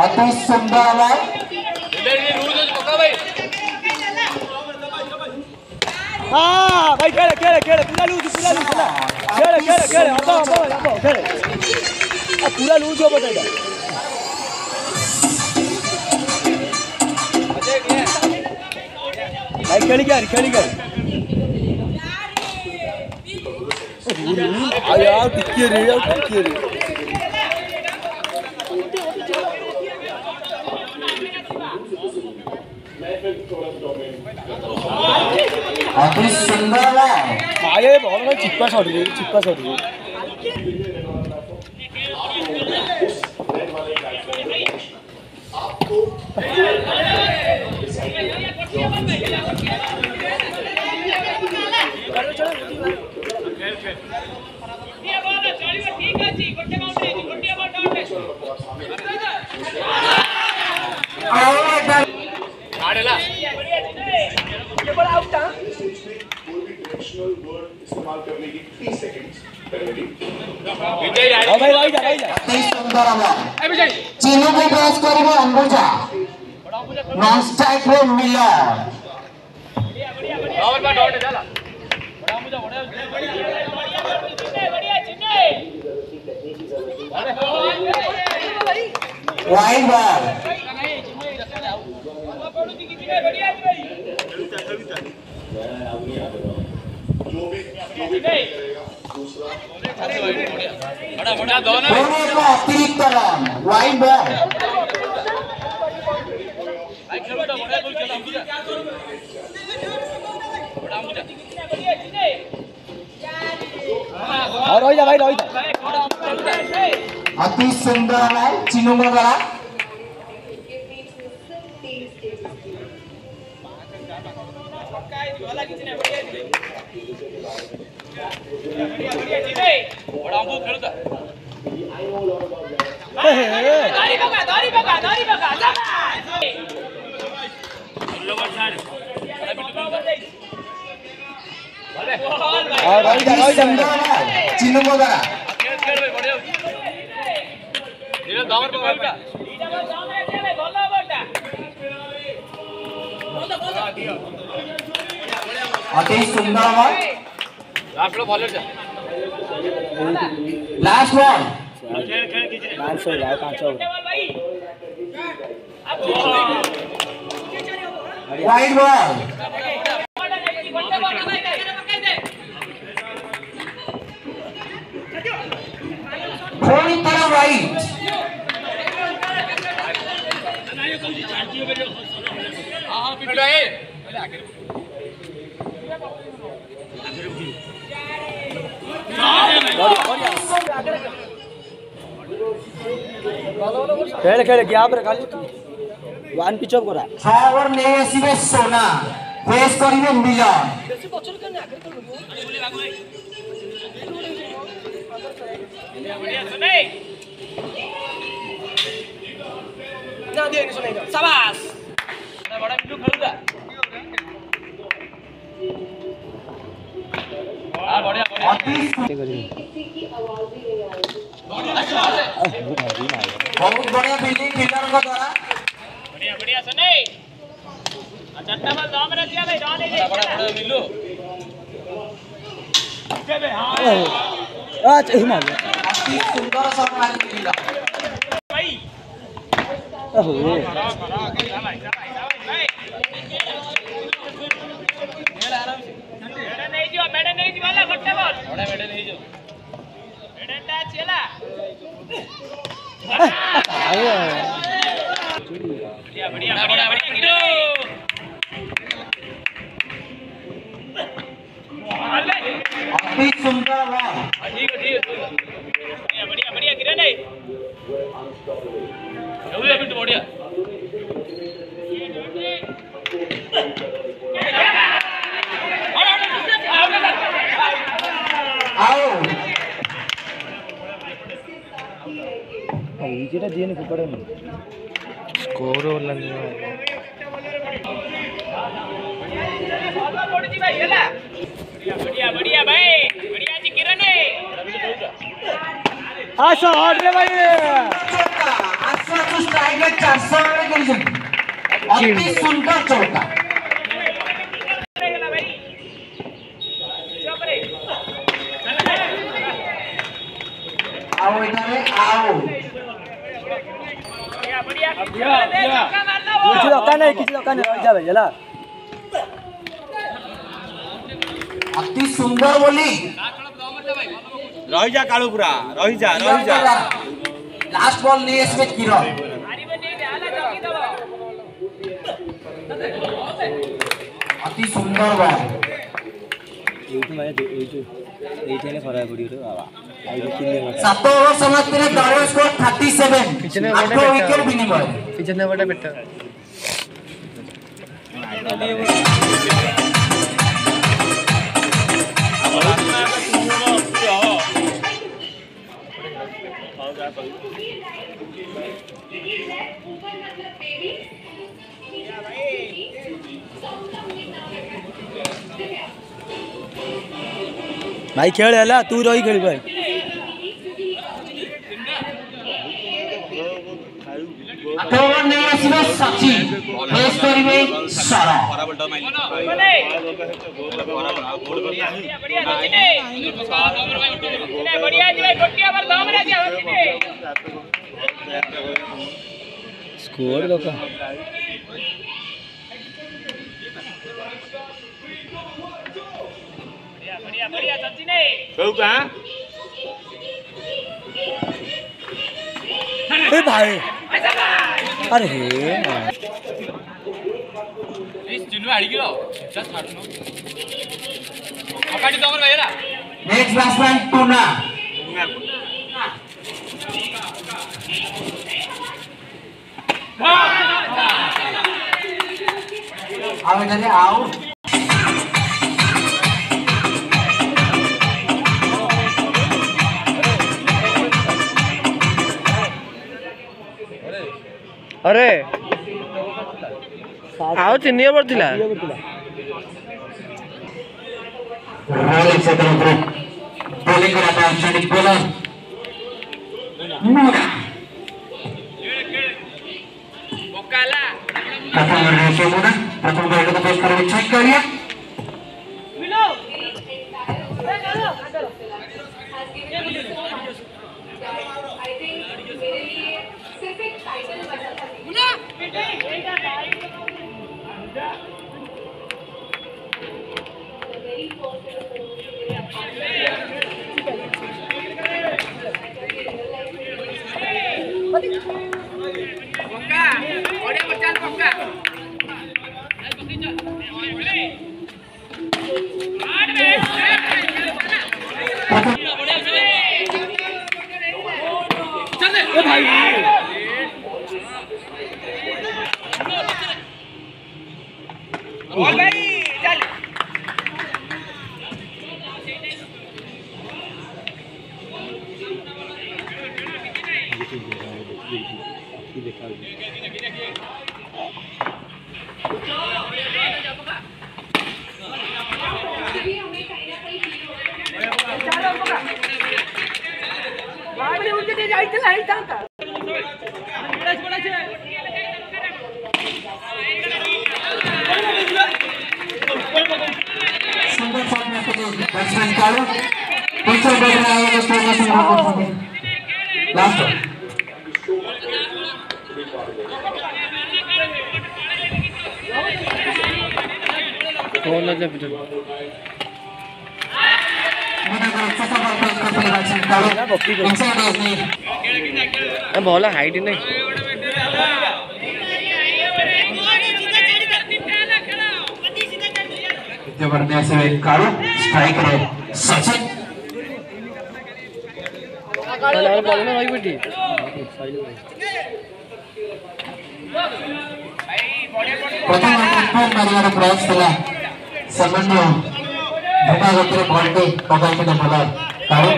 अति सुंदर बॉल हाँ भाई खेले खेले खेले पूरा लूज खेले खेले खेले खेले पूरा लूज हो बताइए भाई खेली क्या यार टिके रे अति सुंदर आगे बहुत भाई चिप्पा शॉट गई इस्तेमाल करने की 30 सेकंड्स चीनू को क्रॉस करिवे अंबुजा नॉन स्ट्राइक रे मिलर और बा डॉट जाला बड़ा अंबुजा बढ़िया चिन्ने वाइड बॉल बढ़िया भाई बड़ा बड़ा दोनों अतिरिक्त रन वाइड बॉल भाई खेलो तो बड़ा गोल खेला अंबुजा बड़ा अंबुजा और रोई जा भाई रोई अति सुंदर है चिन्नू द्वारा बड़ा अंबु खेलता दारी बगा लोवर साइड और रोई जा चिन्नू द्वारा खेल बढ़िया ये दामर पे बैठा अति सुंदर बॉल लास्ट लो बॉलर जा लास्ट बॉल खेल कीजिए 500 यार 500 वाइड बॉल थोड़ी तरह वाइड हां पिट रहे खेल खेल क्या पर खाली वन पिच अप करा 6 ओवर नहीं आसीबे सोना फेस करिवे मिलन बढ़िया सुने ना दे सुनेगा शाबाश बड़ा बिल्लू खेलूगा हां बढ़िया बहुत बढ़िया फील्डिंग फील्डर का द्वारा बढ़िया सुने चट्टा बॉल दाम रख दिया भाई डाल दे बड़ा बिल्लू बे हां अच्छा ही मार अति सुंदर शॉट मारी मिलन भाई ओहो भाई मैडम नहीं जी वाला फट्टे बॉल बड़ा मैडम नहीं जो मैडम टा चला बढ़िया गिरो अति सुंदर बॉल ठीक है बढ़िया गिरे नहीं बिट बढ़िया आओ विकेट दिए नहीं पड़े स्कोर वाला नहीं है बढ़िया भाई बढ़िया जी किरण है शॉट रे भाई अच्छा स्ट्राइक में 400 रन खेलिछन अति सुंदर चौका आओ इधर आओ किसी दरकार नहीं रही जा भाई चला अति सुंदर बोली रही जा कालू पूरा रही जा लास्ट बॉल नहीं इसमें किरण अति सुंदर बॉल सात ओवर समाप्ति में दौड़ स्कोर 37 8 विकेट विनिमय पिछले बड़ा बेटर भाई खेल है तू रही खेल भाई अठोवर नहीं आसीबे सची फेस करिवे सारा स्कोर दोका बढ़िया सचिन ए भाई अरे चिन्नु हाडिकिलो जस्ट हाड्नु अगाडि दमर भाइ हेरा नेक्स्ट बैट्समैन टूना आओ इधर आओ अरे आओ चिन्ह पड़ता रोलिंग से तरफ बॉलिंग कराता है स्टैंडिंग बॉलर मुना बोकाला प्रथम रेशो मुना प्रथम बॉल को पेश करने चेक करिए मिलो बैट्समैन कालू पीछे देख रहा है तो स्कोर में संग्रह कर सकते लास्ट कौन है पिटर मुझे को अच्छा सा बॉल पेश करते हैं बैट्समैन कालू इनसाइड एज नहीं बॉल हाइट ही नहीं जबरदस्त है कालू स्ट्राइक है सचिन बॉल में वही बेटी प्रथम अंक मारिବାର ପ୍ରୟାସ ଥିଲା ସାମାନ୍ୟ ଧୋକା ଗତିରେ ବଲଟି ପକାଇଥିଲେ ବୋଲର କାଳୁ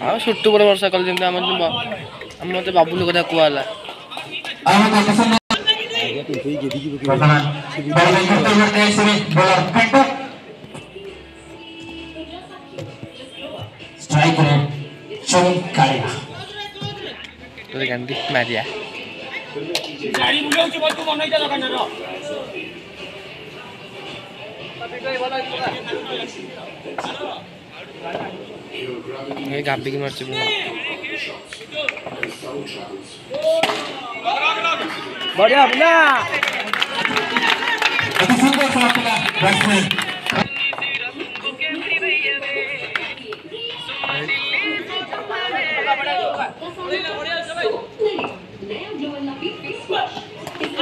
ଆଉ ଛୁଟ ବଡ଼ ବର୍ଷା କଲେ ଯେମିତି ଆମର ମତେ ବାବୁଲ କଥା କୁହାହେଲା ଗାନ୍ଧୀ ମାରିଆ ଗାବିକି ମାରୁଛି बढ़िया बुला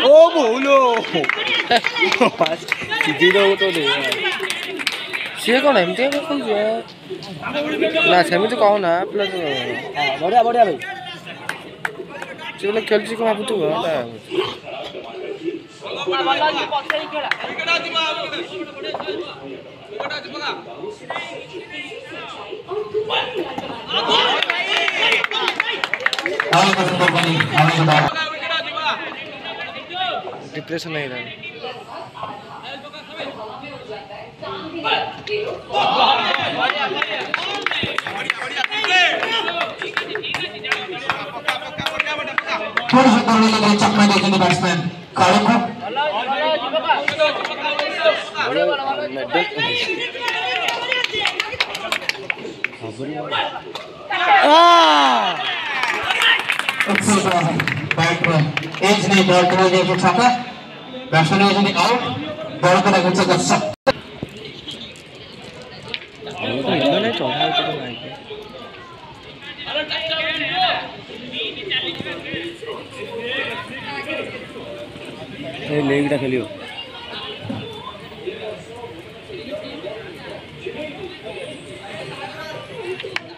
ओ बोलो जीरो तो दे सी कौन एमती ना सेमती कहो ना बढ़िया बढ़िया भाई सी बोले खेलुची कौन भाबुतु डिप्रेशन नहीं रहा थोड़ी सी करने के लिए चक्का देखेंगे बैट्समैन काले को बैट्समैन एज नहीं बॉल करने के छक्का बैट्समैन एज नहीं आउट बॉल को लेकर चक्का सब नहीं चौड़ा तो नहीं ए लेगटा खेलियो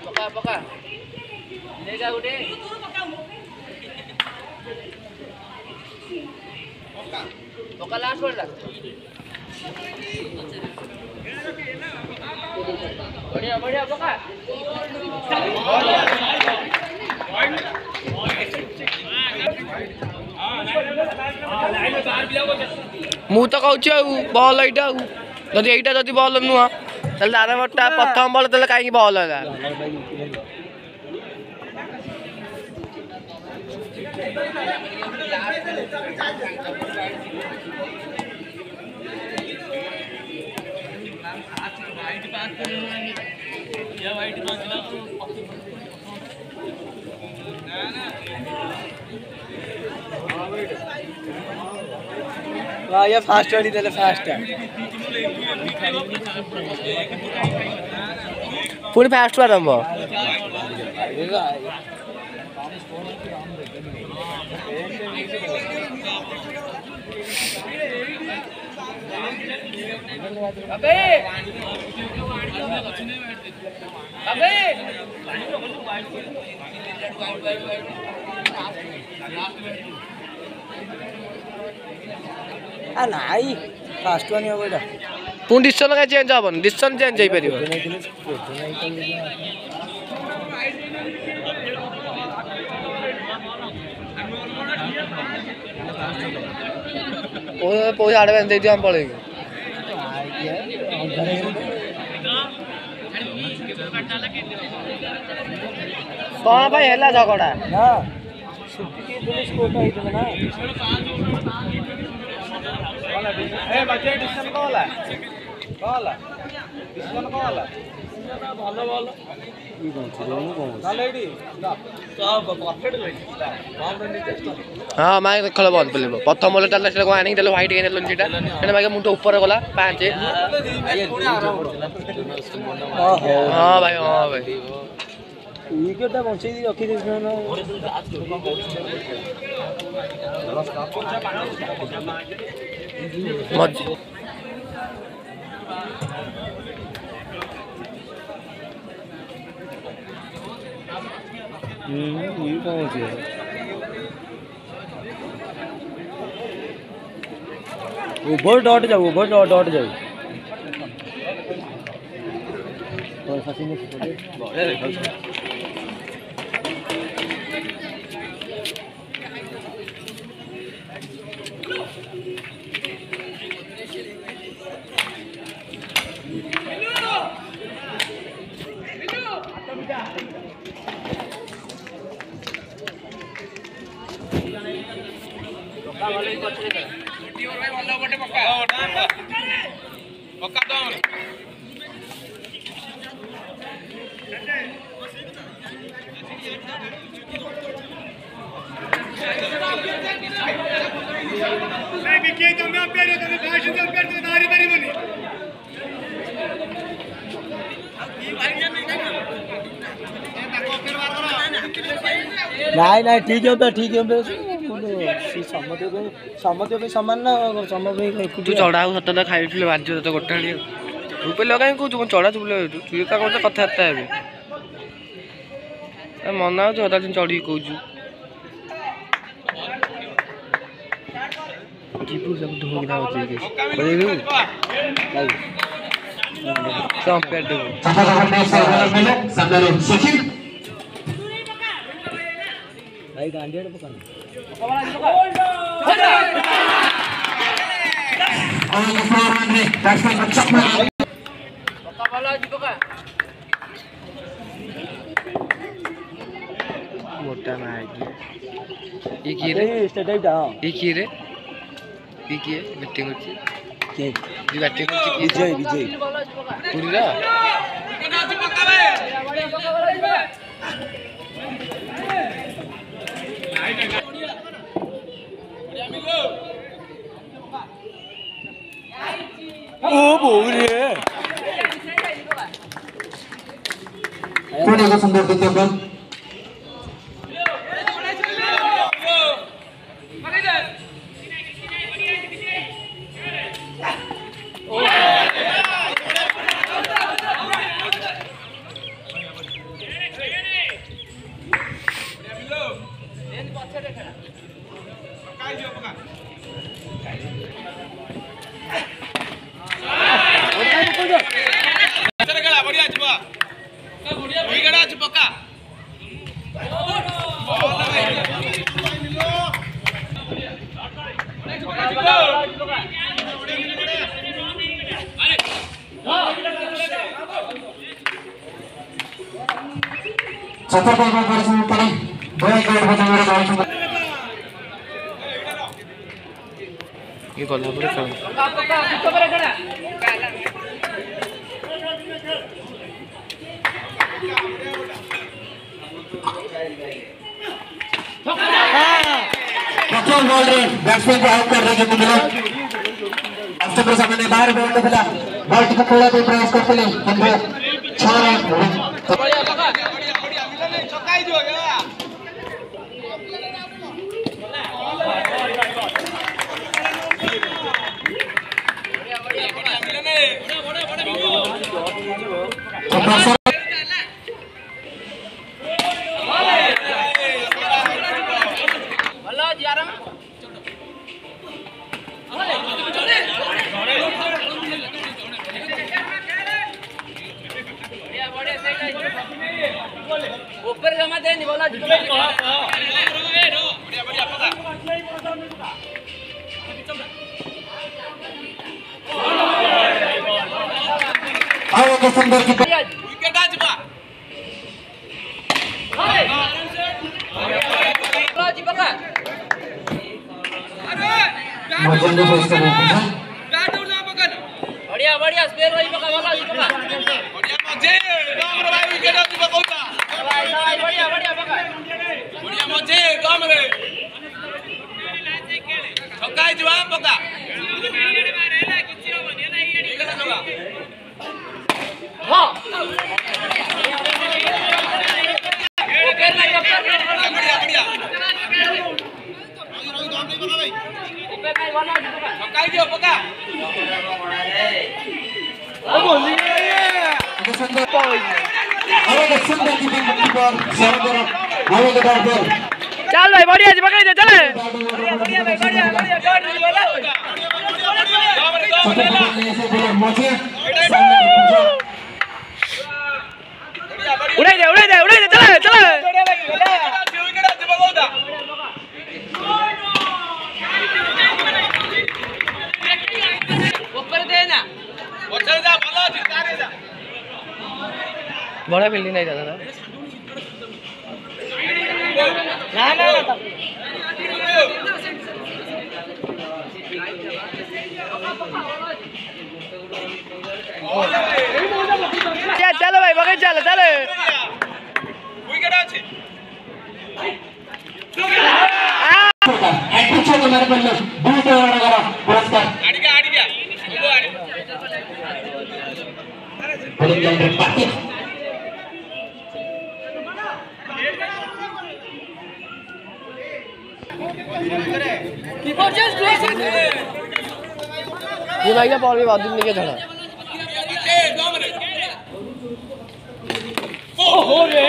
पका पका लेगा उठे पका लास्ट पड़ला बढ़िया बढ़िया पका मु तो कहूँ बल यहाँ जदि यहीटा जदि बल नुह आर बटा प्रथम बल तेल कहीं बल है ये फास्ट वाली तेरे फास्ट है पूरी फास्ट आरंभ अबे अबे नाई फास्ट वाली हो बेटा पुणी डिसीजन का चेंज हेन डिसीजन चेंज हो पार पैसा आडभांस दे दिया पड़े कौन भाई है झगड़ा ना सुट्टी पुलिस कोटा है ना ए बच्चे डिसीजन कौन है डिसीजन कौन है ଭଲ ଭଲ ଇ କଣ ଛୁରମ କଣ ତାଲେ ଏଠି ତ ପରଫେକ୍ଟ ରହିଛି हां माय खेल बंद पड़े प्रथम बॉल डाल से आनी देलो व्हाइट के देलो सीटा एने मागे मुंड ऊपर गला 5 हां भाई विकेट बंचे रखी मजी ओवर डॉट जाओ नहीं ठीक है समझ समान ना तू चढ़ा सत खाई बाज तो गोटे तू पे कहीं कौन चढ़ा चुप का कथबार्ता है मना हो अदा दिन चढ़ी कौचु भाई गांधी मोटा ना ये की रे ये की रे ये की बैटिंग होची के ये बैटिंग होची विजय पूरी रा ओ बोल रे कोने को सुंदर देते बल ये गला पर काम बैट्समैन को आउट कर रहे हैं सामने बाहर बॉल खेला बॉल टिकट खेला तो प्रयास करते हैं 6 रन ऊपर जमा दे नहीं बोला आओ के सुंदर की विकेट आज बा बोला जी बका मजेंद्र फेस कर रहे हैं बैट उड़ा बका बढ़िया स्पेयर रही बका बोला जी बका बढ़िया मजे राम रे भाई विकेट आज बका होता भाई बढ़िया बका बढ़िया मजे काम रे छक्का जवा बका हां ଛକାଇ ଦିଅ ପକା चल भाई बढ़िया जी पकड़ दे चल उड़ाई दे चल चल बड़ा फील्डिंग नहीं जाता ना चलो भाई बगैर चलो चलो विकेट আছে ये भाई का बॉल भी बहुत दिन नहीं खेला ओहो रे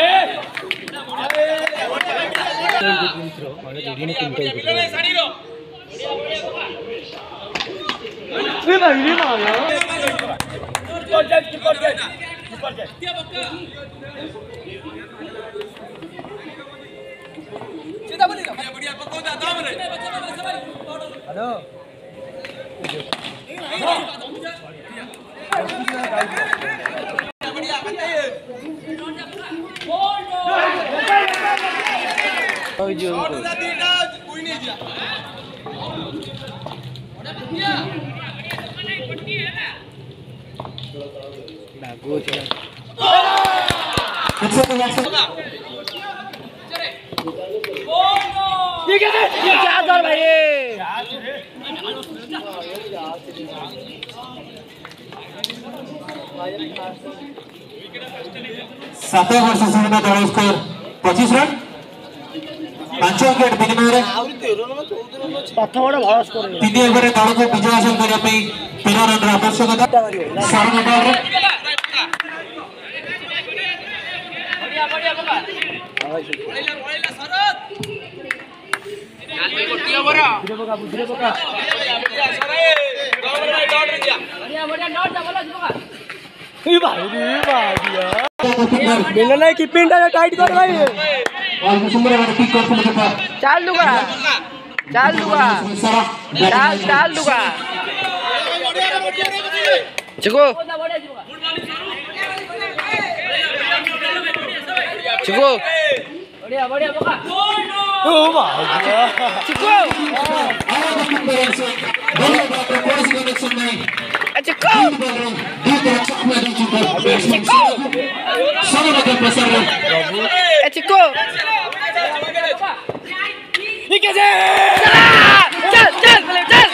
सात वर्ष समय दल स्कोर 25 रन 5 विकेट विनिमय प्रथम गोटे भल स्कोर 3 ओवर दल को विजय हासिल करने 13 रन आवश्यकता शरण बॉल मिलना कीपिंग टाइट कर भाई और सुंदर पिक कर चाल दूंगा चाल दूंगा चाल दूंगा चिको चिको बढ़िया बढ़िया ओ भाई चिको चिको चिको ठीक है चल चल चल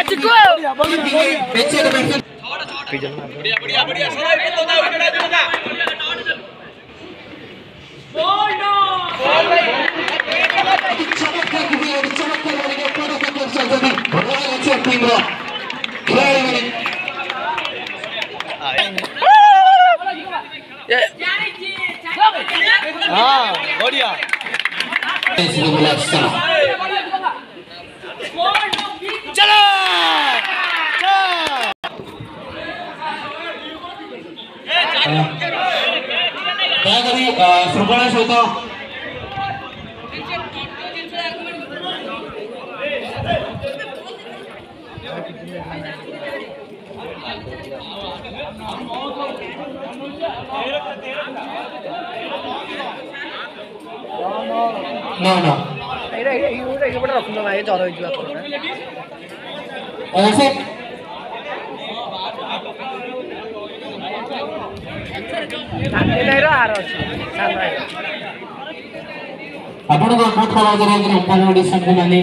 चिको बढ़िया बढ़िया सराय को तो विकेट आ जाएगा हाँ बढ़िया चलो श्रृंखला सहित No, no. ये बड़ा रखूंगा भाई चौरा हो जाएगा ऐसे नहीं रहा आ रहा है अपन को बहुत खराब कर रहा है कि ऊपर ऑडिशन को मैंने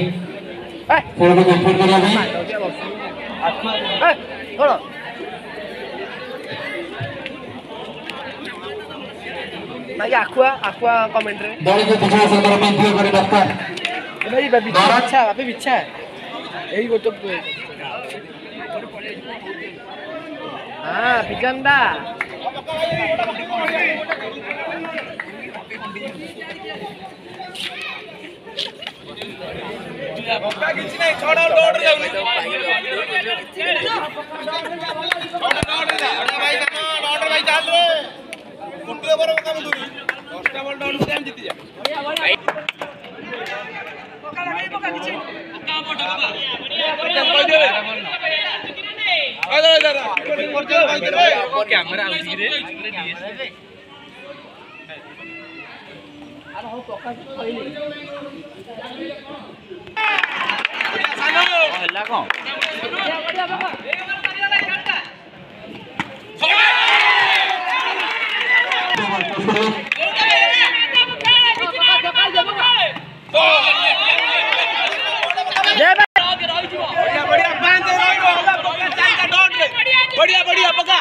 थोड़ा बहुत कंप्लीट करा भाई थोड़ा भाई आकुआ कमेंट रे दौड़ के पीछे से कर में दिए करे डॉक्टर भाई बिच्छा अबे बिच्छा यही गोटे हां बिजंदा पक्का किसी नहीं छोड़ डॉट रे छोड़ डॉट रे भाई डॉट भाई चल रे कुट्टी ओवर काम दूरी 10टा बॉल डॉट से हम जीत जा पक्का भाई पक्का किसी पक्का बोट बाबा बढ़िया कोई दे रे कैमरा आउची रे अरे हो पक्का पहिले हल्ला कौन बढ़िया बाबा बढ़िया पांच बढ़िया बढ़िया पका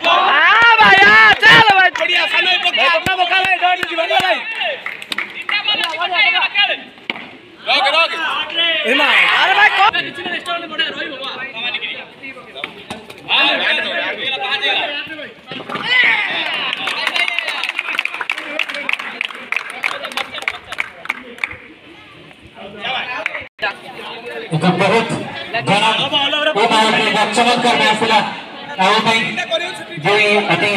हां भाई चल भाई बढ़िया सानो पका पक्का भाई डॉट जी बंदा भाई रोक रोक एमा अरे भाई कौन किसी ने रेस्टोरेंट में बढ़िया रोई बाबा कमाने के लिए हां बैठ दो यार मेरा कहां जाएगा एक बहुत चमत्कार महफिल जो अति